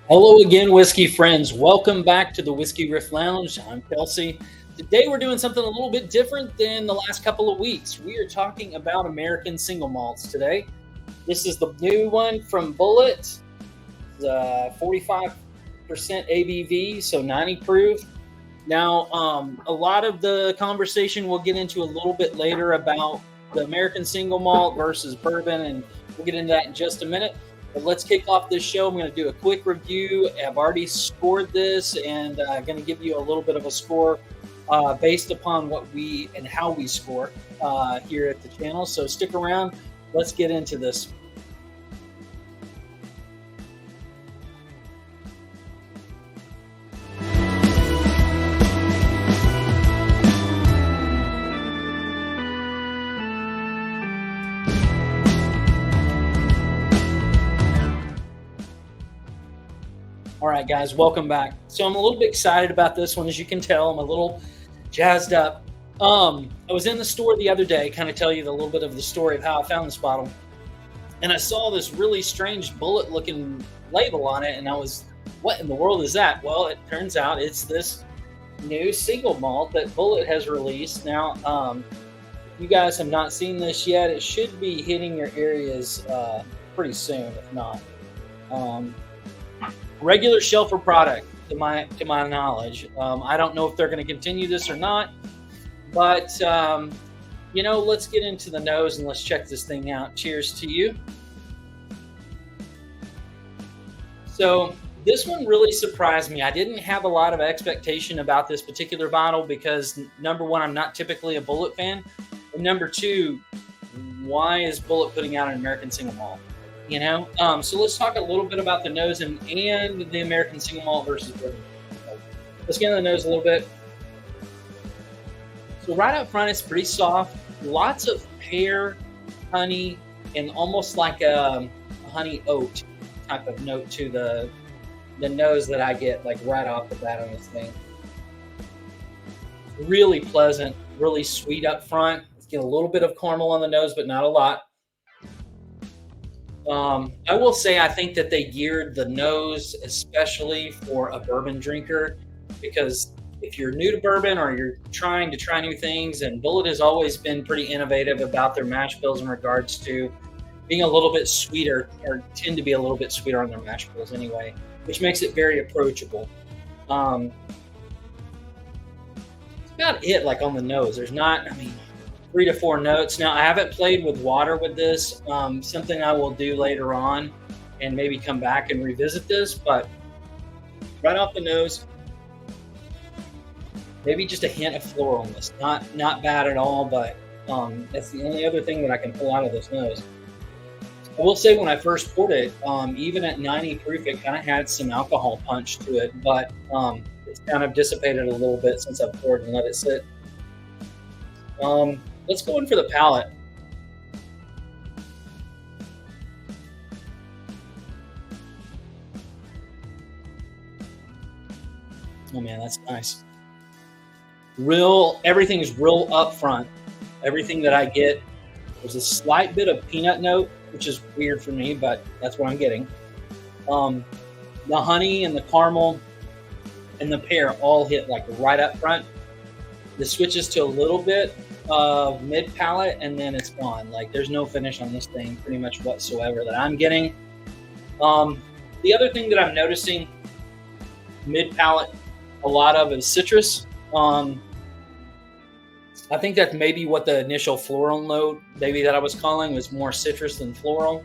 Hello again, whiskey friends. Welcome back to the Whiskey Riff Lounge. I'm Kelsey. Today we're doing something a little bit different than the last couple of weeks. We are talking about American single malts today. This is the new one from Bulleit, 45% ABV, so 90 proof. Now, a lot of the conversation we'll get into a little bit later about the American single malt versus bourbon, and we'll get into that in just a minute. But let's kick off this show. I'm going to do a quick review. I've already scored this, and I'm going to give you a little bit of a score based upon what we and how we score here at the channel. So stick around. Let's get into this. All right, guys, welcome back. So I'm a little bit excited about this one. As you can tell, I'm a little jazzed up. I was in the store the other day, kind of tell you a little bit of the story of how I found this bottle. And I saw this really strange Bulleit looking label on it. And I was, what in the world is that? Well, it turns out it's this new single malt that Bulleit has released. Now, if you guys have not seen this yet, it should be hitting your areas pretty soon, if not. Regular shelfer product, to my knowledge. I don't know if they're going to continue this or not, but let's get into the nose and let's check this thing out. Cheers to you. So this one really surprised me. I didn't have a lot of expectation about this particular bottle because, number one, I'm not typically a Bulleit fan, and number two, why is Bulleit putting out an American single malt? So let's talk a little bit about the nose and the American single malt versus bourbon. Let's get into the nose a little bit. So right up front, it's pretty soft. Lots of pear, honey, and almost like a honey oat type of note to the nose that I get like right off the bat on this thing. Really pleasant, really sweet up front. Let's get a little bit of caramel on the nose, but not a lot. I will say I think that they geared the nose especially for a bourbon drinker, because if you're new to bourbon or you're trying to try new things, and Bulleit has always been pretty innovative about their mash bills in regards to being a little bit sweeter, or tend to be a little bit sweeter on their mash bills anyway, which makes it very approachable. That's about it, like on the nose. There's not, 3 to 4 notes. Now, I haven't played with water with this, something I will do later on and maybe come back and revisit this, but right off the nose, maybe just a hint of floral in this. Not bad at all, but that's the only other thing that I can pull out of this nose. I will say when I first poured it, even at 90 proof, it kind of had some alcohol punch to it, but it's kind of dissipated a little bit since I've poured and let it sit. Let's go in for the palate. Oh man, that's nice. Everything is real up front. Everything that I get, there's a slight bit of peanut note, which is weird for me, but that's what I'm getting. The honey and the caramel and the pear all hit like right up front. This switches to a little bit of mid palate and then it's gone. Like there's no finish on this thing pretty much whatsoever that I'm getting. The other thing that I'm noticing mid palate a lot of is citrus. I think that's maybe what the initial floral note maybe that I was calling was more citrus than floral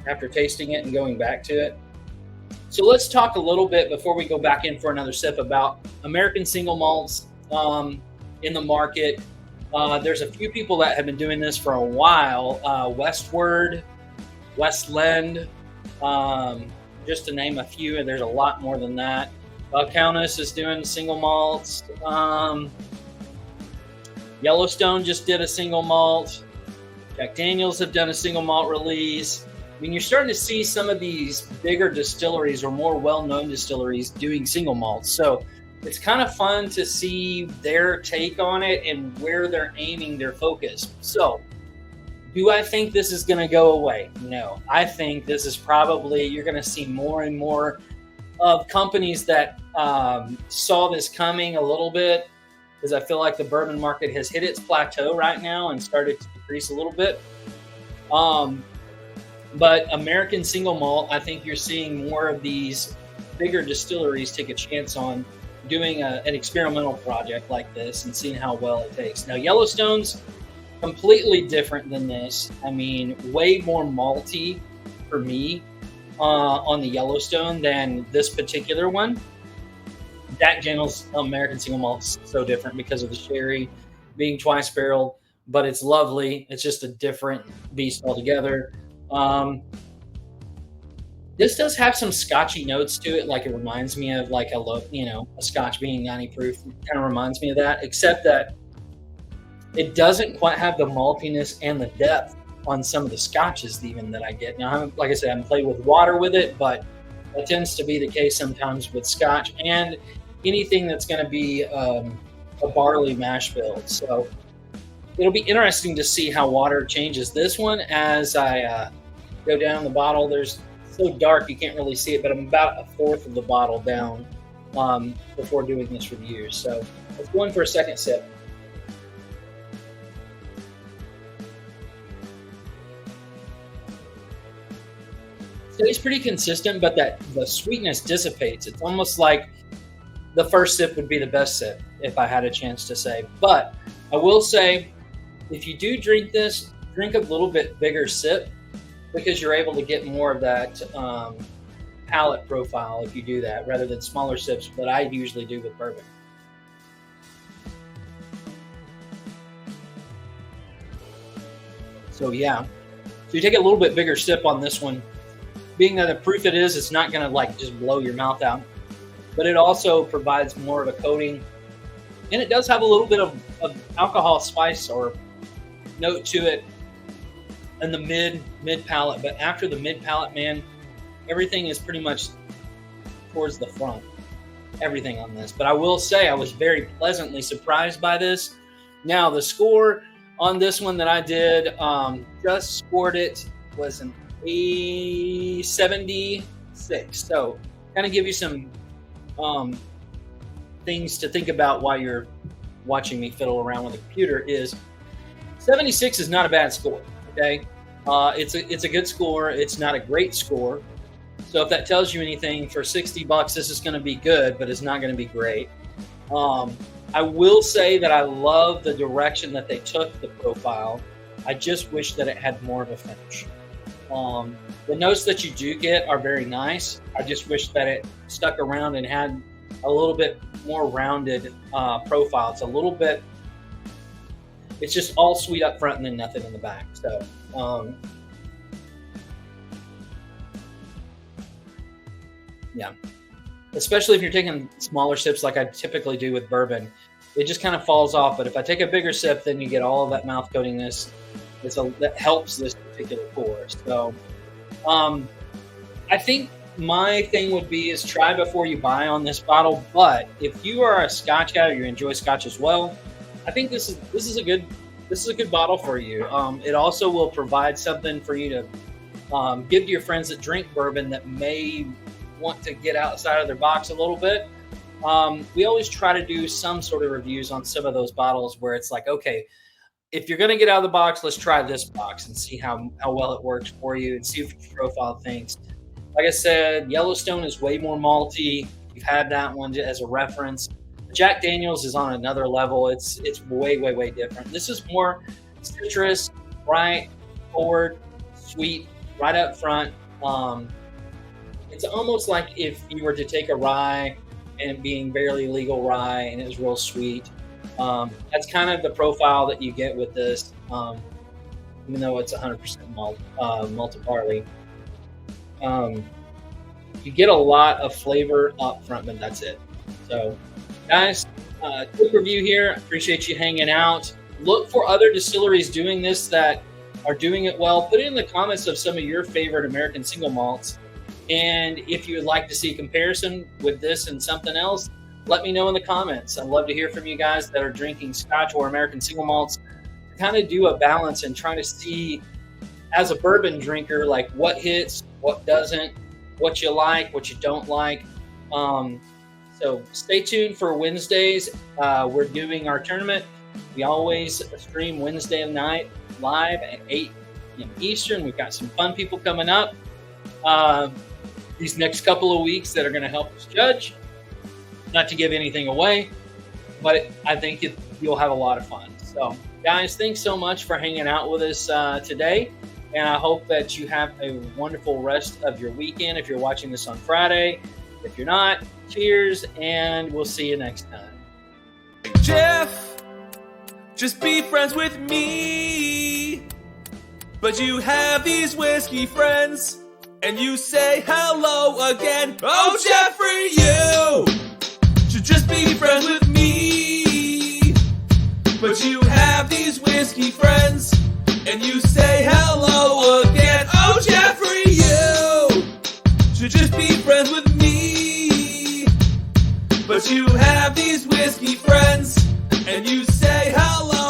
after tasting it and going back to it. So let's talk a little bit before we go back in for another sip about American single malts in the market. There's a few people that have been doing this for a while. Westward, Westland, just to name a few, and there's a lot more than that. Countess is doing single malts. Yellowstone just did a single malt. Jack Daniels have done a single malt release. You're starting to see some of these bigger distilleries or more well-known distilleries doing single malts. So it's kind of fun to see their take on it and where they're aiming their focus. So Do I think this is going to go away? No. I think this is probably, you're going to see more and more of companies that saw this coming a little bit, because I feel like the bourbon market has hit its plateau right now and started to decrease a little bit. Um, but American Single Malt, I think you're seeing more of these bigger distilleries take a chance on doing an experimental project like this and seeing how well it takes. Now, Yellowstone's completely different than this. I mean, way more malty for me on the Yellowstone than this particular one. Jack Daniel's American Single Malt's so different because of the sherry being twice barreled, but it's lovely. It's just a different beast altogether. Um, this does have some scotchy notes to it, like it reminds me of like a Scotch being 90 proof. Kind of reminds me of that, except that it doesn't quite have the maltiness and the depth on some of the scotches even that I get. Now, like I said, I haven't played with water with it, but that tends to be the case sometimes with Scotch and anything that's going to be a barley mash bill. So it'll be interesting to see how water changes this one as I go down the bottle. There's so dark you can't really see it, but I'm about a fourth of the bottle down before doing this review. So let's go in for a second sip. Stays pretty consistent, but the sweetness dissipates. It's almost like the first sip would be the best sip if I had a chance to say. But I will say, if you do drink this, drink a little bit bigger sip because you're able to get more of that palate profile if you do that, rather than smaller sips that I usually do with bourbon. So yeah, so you take a little bit bigger sip on this one. Being that the proof it is, it's not going to like just blow your mouth out, but it also provides more of a coating, and it does have a little bit of alcohol spice or note to it in the mid palate. But after the mid palate, man, everything is pretty much towards the front. Everything on this, but I will say I was very pleasantly surprised by this. Now the score on this one that I did, just scored it was an a 76. So kind of give you some things to think about while you're watching me fiddle around with the computer. Is 76 is not a bad score. Okay, it's a good score. It's not a great score. So if that tells you anything, for $60, this is going to be good, but it's not going to be great. I will say that I love the direction that they took the profile. I just wish that it had more of a finish. The notes that you do get are very nice. I just wish that it stuck around and had a little bit more rounded profile. It's just all sweet up front and then nothing in the back. So, yeah, especially if you're taking smaller sips like I typically do with bourbon, it just kind of falls off. But if I take a bigger sip, then you get all of that mouth coatingness. That helps this particular pour. So I think my thing would be is try before you buy on this bottle. But if you are a Scotch guy or you enjoy Scotch as well, I think this is a good bottle for you. It also will provide something for you to give to your friends that drink bourbon that may want to get outside of their box a little bit. We always try to do some sort of reviews on some of those bottles where it's like, okay, if you're going to get out of the box, let's try this box and see how well it works for you and see if your profile thinks. Like I said, Yellowstone is way more malty. You've had that one as a reference. Jack Daniel's is on another level. It's way, way, way different. This is more citrus, bright, forward, sweet, right up front. It's almost like if you were to take a rye and being barely legal rye and it was real sweet. That's kind of the profile that you get with this, even though it's 100% malted barley. You get a lot of flavor up front, but that's it. So, guys, quick review here. Appreciate you hanging out. Look for other distilleries doing this that are doing it well. Put it in the comments of some of your favorite American single malts. And if you would like to see a comparison with this and something else, let me know in the comments. I'd love to hear from you guys that are drinking Scotch or American single malts, to kind of do a balance and try to see, as a bourbon drinker, like what hits, what doesn't, what you like, what you don't like. So stay tuned for Wednesdays. We're doing our tournament. We always stream Wednesday night live at 8 p.m. Eastern. We've got some fun people coming up these next couple of weeks that are going to help us judge. Not to give anything away, but I think you'll have a lot of fun. So, guys, thanks so much for hanging out with us today. And I hope that you have a wonderful rest of your weekend if you're watching this on Friday. If you're not, cheers, and we'll see you next time. Jeff, just be friends with me. But you have these whiskey friends, and you say hello again. Oh, Jeffrey, you should just be friends with me. But you have these whiskey friends, and you say hello again. Oh, Jeffrey, you should just be friends with me. But you have these whiskey friends,